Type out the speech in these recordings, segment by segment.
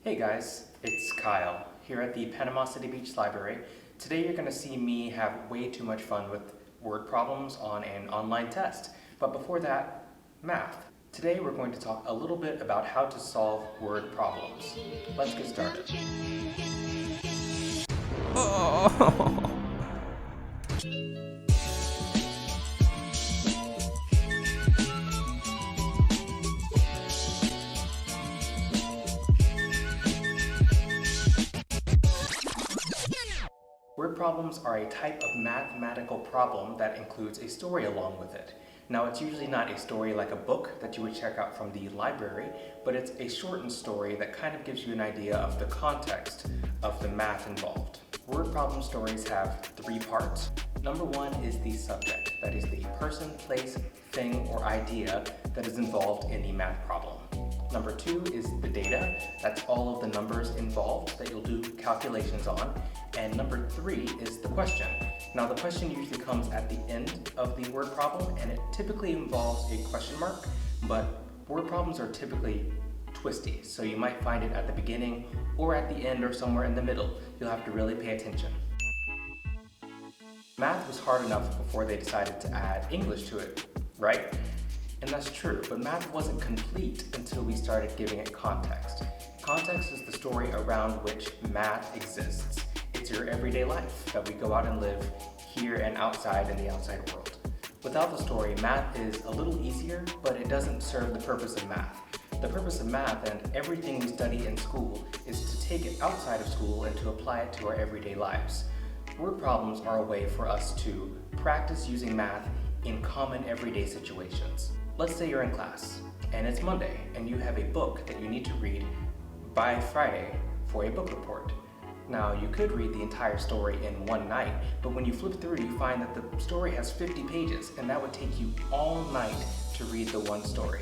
Hey guys, it's Kyle here at the Panama City Beach Library. Today you're going to see me have way too much fun with word problems on an online test. But before that, math. Today we're going to talk a little bit about how to solve word problems. Let's get started. Oh. Word problems are a type of mathematical problem that includes a story along with it. Now, it's usually not a story like a book that you would check out from the library, but it's a shortened story that kind of gives you an idea of the context of the math involved. Word problem stories have three parts. Number one is the subject, that is the person, place, thing, or idea that is involved in the math problem. Number two is the data, that's all of the numbers involved that you'll do calculations on. And number three is the question. Now the question usually comes at the end of the word problem, and it typically involves a question mark, but word problems are typically twisty, so you might find it at the beginning or at the end or somewhere in the middle. You'll have to really pay attention. Math was hard enough before they decided to add English to it, right? And that's true, but math wasn't complete until we started giving it context. Context is the story around which math exists. It's your everyday life that we go out and live here and outside in the outside world. Without the story, math is a little easier, but it doesn't serve the purpose of math. The purpose of math and everything we study in school is to take it outside of school and to apply it to our everyday lives. Word problems are a way for us to practice using math in common everyday situations. Let's say you're in class and it's Monday and you have a book that you need to read by Friday for a book report. Now, you could read the entire story in one night, but when you flip through, you find that the story has 50 pages, and that would take you all night to read the one story.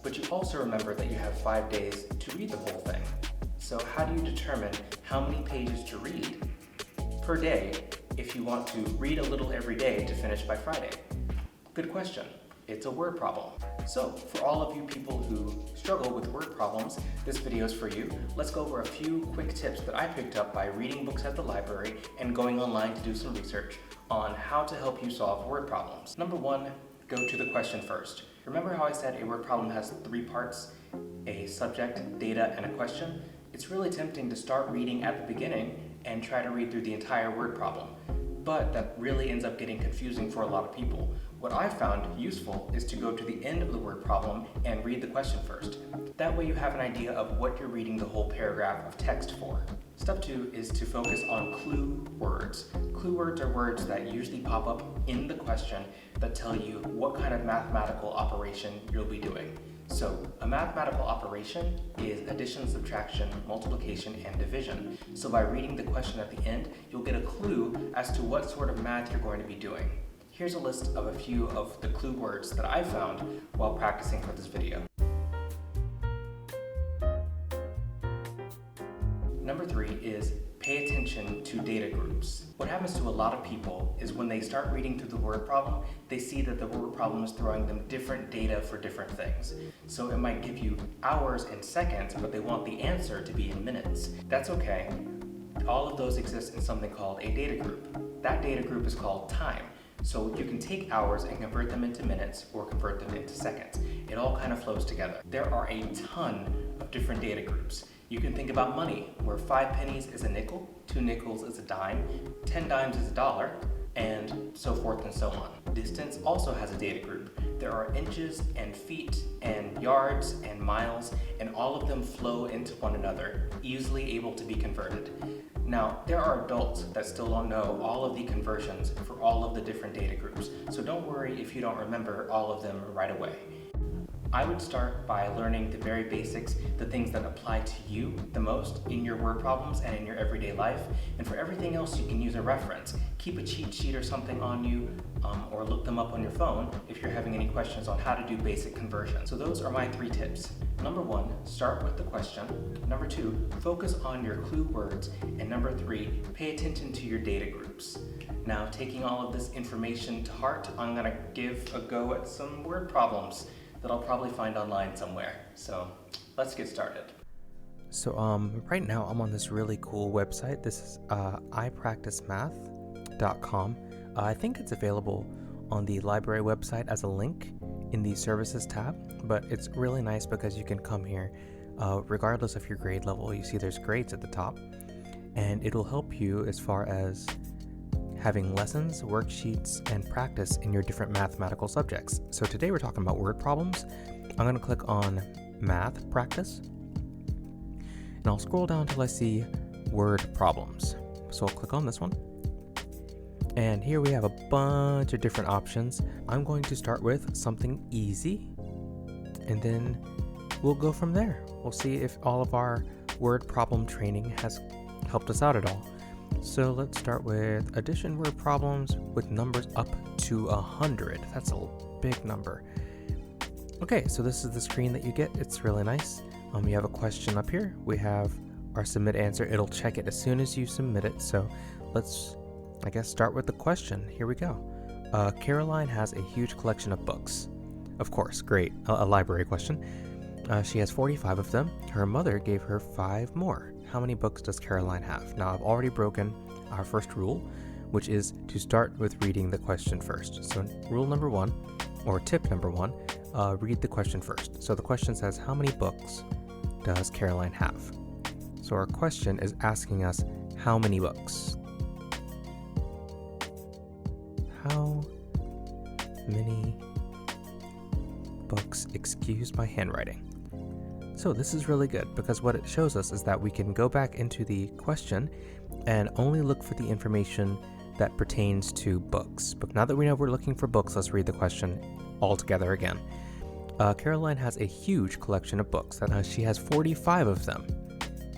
But you also remember that you have 5 days to read the whole thing. So how do you determine how many pages to read per day if you want to read a little every day to finish by Friday? Good question. It's a word problem. So, for all of you people who struggle with word problems, this video is for you. Let's go over a few quick tips that I picked up by reading books at the library and going online to do some research on how to help you solve word problems. Number one, go to the question first. Remember how I said a word problem has three parts? A subject, data, and a question? It's really tempting to start reading at the beginning and try to read through the entire word problem. But that really ends up getting confusing for a lot of people. What I found useful is to go to the end of the word problem and read the question first. That way you have an idea of what you're reading the whole paragraph of text for. Step two is to focus on clue words. Clue words are words that usually pop up in the question that tell you what kind of mathematical operation you'll be doing. So, a mathematical operation is addition, subtraction, multiplication, and division. So by reading the question at the end, you'll get a clue as to what sort of math you're going to be doing. Here's a list of a few of the clue words that I found while practicing for this video. Number three is pay attention to data groups. What happens to a lot of people is when they start reading through the word problem, they see that the word problem is throwing them different data for different things. So it might give you hours and seconds, but they want the answer to be in minutes. That's okay. All of those exist in something called a data group. That data group is called time. So you can take hours and convert them into minutes or convert them into seconds. It all kind of flows together. There are a ton of different data groups. You can think about money, where 5 pennies is a nickel, 2 nickels is a dime, 10 dimes is a dollar, and so forth and so on. Distance also has a data group. There are inches and feet and yards and miles, and all of them flow into one another, easily able to be converted. Now, there are adults that still don't know all of the conversions for all of the different data groups, so don't worry if you don't remember all of them right away. I would start by learning the very basics, the things that apply to you the most in your word problems and in your everyday life. And for everything else, you can use a reference. Keep a cheat sheet or something on you, or look them up on your phone if you're having any questions on how to do basic conversion. So those are my three tips. Number one, start with the question. Number two, focus on your clue words. And number three, pay attention to your data groups. Now, taking all of this information to heart, I'm gonna give a go at some word problems that I'll probably find online somewhere. So let's get started. So right now I'm on this really cool website. This is ipracticemath.com. I think it's available on the library website as a link in the services tab, but it's really nice because you can come here regardless of your grade level. You see there's grades at the top, and it'll help you as far as having lessons, worksheets, and practice in your different mathematical subjects. So today we're talking about word problems. I'm going to click on math practice, and I'll scroll down till I see word problems. So I'll click on this one. And here we have a bunch of different options. I'm going to start with something easy, and then we'll go from there. We'll see if all of our word problem training has helped us out at all. So let's start with addition word problems with numbers up to 100. That's a big number. Okay, so this is the screen that you get. It's really nice. You have a question up here. We have our submit answer. It'll check it as soon as you submit it. So let's, I guess, start with the question. Here we go. Caroline has a huge collection of books. Of course, great. A library question. She has 45 of them. Her mother gave her 5 more. How many books does Caroline have? Now, I've already broken our first rule, which is to start with reading the question first. So rule number 1, or tip number 1, read the question first. So the question says, how many books does Caroline have? So our question is asking us how many books. How many books? Excuse my handwriting. So this is really good because what it shows us is that we can go back into the question and only look for the information that pertains to books. But now that we know we're looking for books, let's read the question all together again. Caroline has a huge collection of books. She has 45 of them.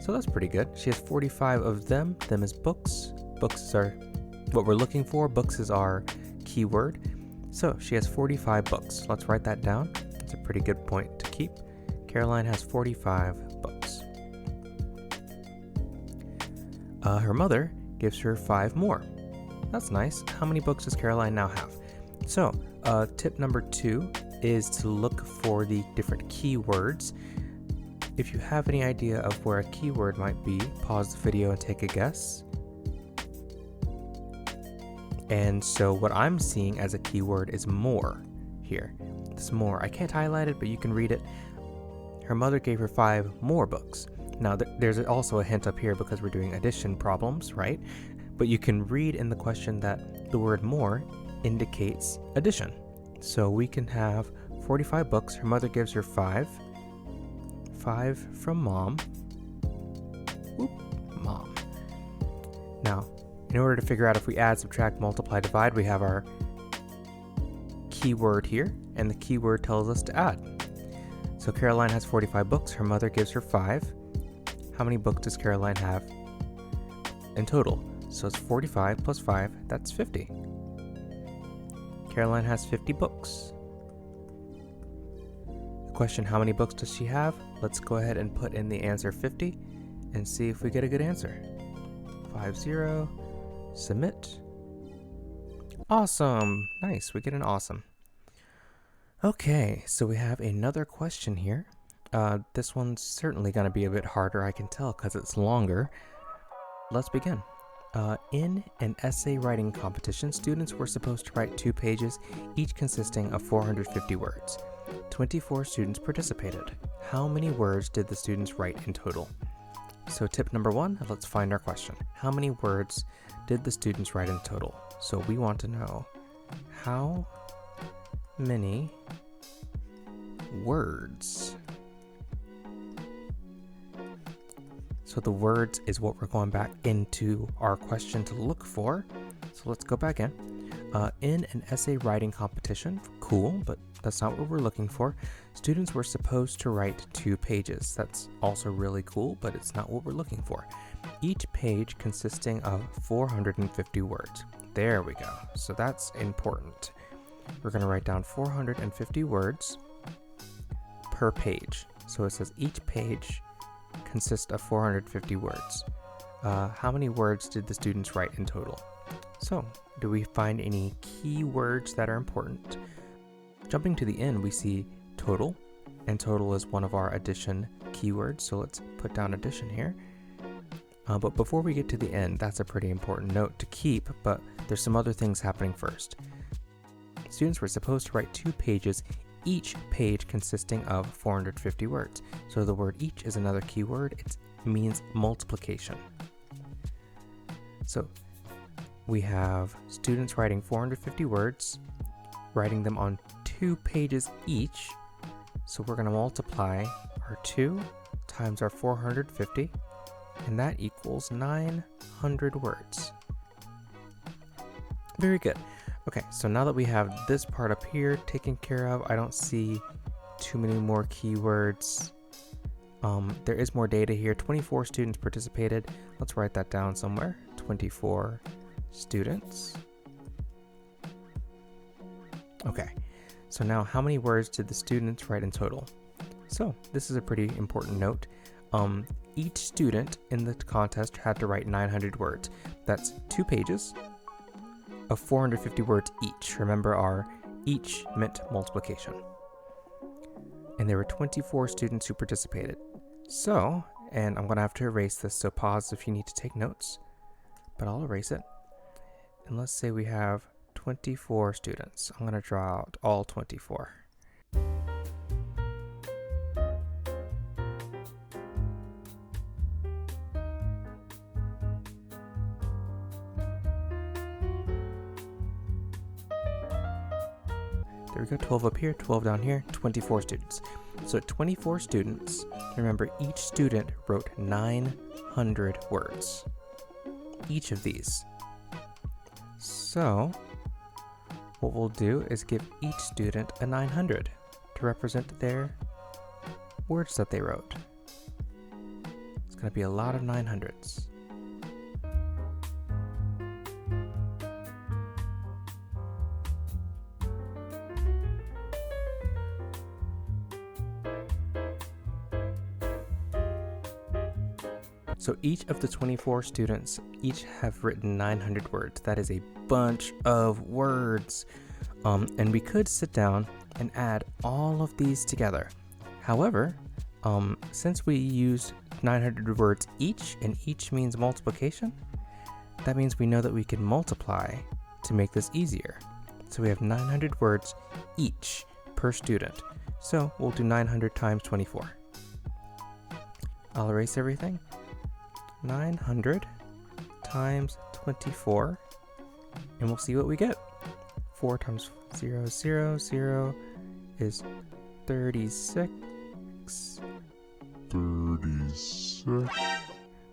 So that's pretty good. She has 45 of them. Them is books. Books are what we're looking for. Books is our keyword. So she has 45 books. Let's write that down. It's a pretty good point to keep. Caroline has 45 books. Her mother gives her 5 more. That's nice. How many books does Caroline now have? So tip number 2 is to look for the different keywords. If you have any idea of where a keyword might be, pause the video and take a guess. And so what I'm seeing as a keyword is more here. This more. I can't highlight it, but you can read it. Her mother gave her 5 more books. Now there's also a hint up here because we're doing addition problems, right? But you can read in the question that the word more indicates addition. So we can have 45 books. Her mother gives her 5. 5 from mom. Whoop, mom. Now, in order to figure out if we add, subtract, multiply, divide, we have our keyword here, and the keyword tells us to add. So Caroline has 45 books. Her mother gives her 5. How many books does Caroline have in total? So it's 45 plus 5, that's 50. Caroline has 50 books. The question, how many books does she have? Let's go ahead and put in the answer 50 and see if we get a good answer. 50, submit. Awesome, nice, we get an awesome. Okay, so we have another question here. This one's certainly gonna be a bit harder, I can tell, because it's longer. Let's begin. In an essay writing competition, students were supposed to write 2 pages, each consisting of 450 words. 24 students participated. How many words did the students write in total? So tip number 1, let's find our question. How many words did the students write in total? So we want to know how many words. So the words is what we're going back into our question to look for. So let's go back in. In an essay writing competition, cool, but that's not what we're looking for. Students were supposed to write 2 pages. That's also really cool, but it's not what we're looking for. Each page consisting of 450 words. There we go. So that's important. We're going to write down 450 words per page. So it says each page consists of 450 words. How many words did the students write in total? So, do we find any key words that are important? Jumping to the end, we see total, and total is one of our addition keywords, so let's put down addition here. But before we get to the end, that's a pretty important note to keep, but there's some other things happening first. Students were supposed to write 2 pages, each page consisting of 450 words. So the word each is another keyword. It means multiplication. So we have students writing 450 words, writing them on 2 pages each. So we're going to multiply our 2 times our 450, and that equals 900 words. Very good. Okay, so now that we have this part up here taken care of, I don't see too many more keywords. There is more data here. 24 students participated. Let's write that down somewhere. 24 students. Okay, so now how many words did the students write in total? So this is a pretty important note. Each student in the contest had to write 900 words. That's 2 pages of 450 words each. Remember, our each meant multiplication. And there were 24 students who participated. So, and I'm going to have to erase this, so pause if you need to take notes, but I'll erase it. And let's say we have 24 students. I'm going to draw out all 24. There we go, 12 up here, 12 down here, 24 students. So 24 students, remember each student wrote 900 words. Each of these. So what we'll do is give each student a 900 to represent their words that they wrote. It's going to be a lot of 900s. So each of the 24 students each have written 900 words. That is a bunch of words. And we could sit down and add all of these together. However, since we used 900 words each, and each means multiplication, that means we know that we can multiply to make this easier. So we have 900 words each per student. So we'll do 900 times 24. I'll erase everything. 900 times 24, and we'll see what we get. 4 times 0, 0, 0 is 36. 36.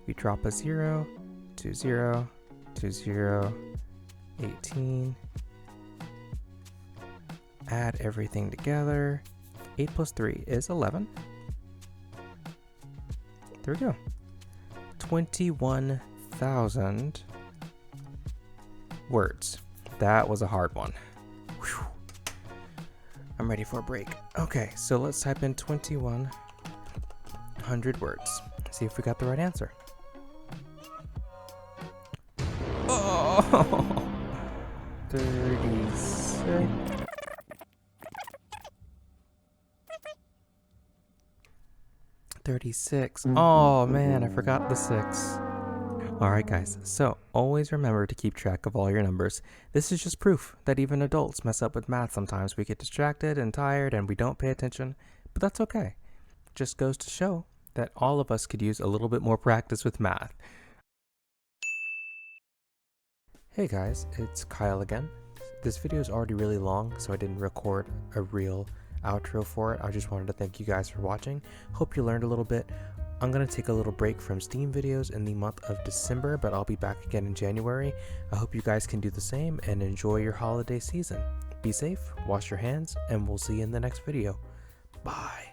We drop a 0, 2 0, 2 0, 18. Add everything together. 8 plus 3 is 11. There we go. 21,000 words. That was a hard one. Whew. I'm ready for a break. Okay, so let's type in 2,100 words. See if we got the right answer. Oh! 36. 36. Oh man, I forgot the 6. Alright guys, so always remember to keep track of all your numbers. This is just proof that even adults mess up with math sometimes. We get distracted and tired and we don't pay attention, but that's okay. Just goes to show that all of us could use a little bit more practice with math. Hey guys, it's Kyle again. This video is already really long, so I didn't record a real outro for it. I just wanted to thank you guys for watching. Hope you learned a little bit. I'm going to take a little break from STEAM videos in the month of December, but I'll be back again in January. I hope you guys can do the same and enjoy your holiday season. Be safe, wash your hands, and we'll see you in the next video. Bye.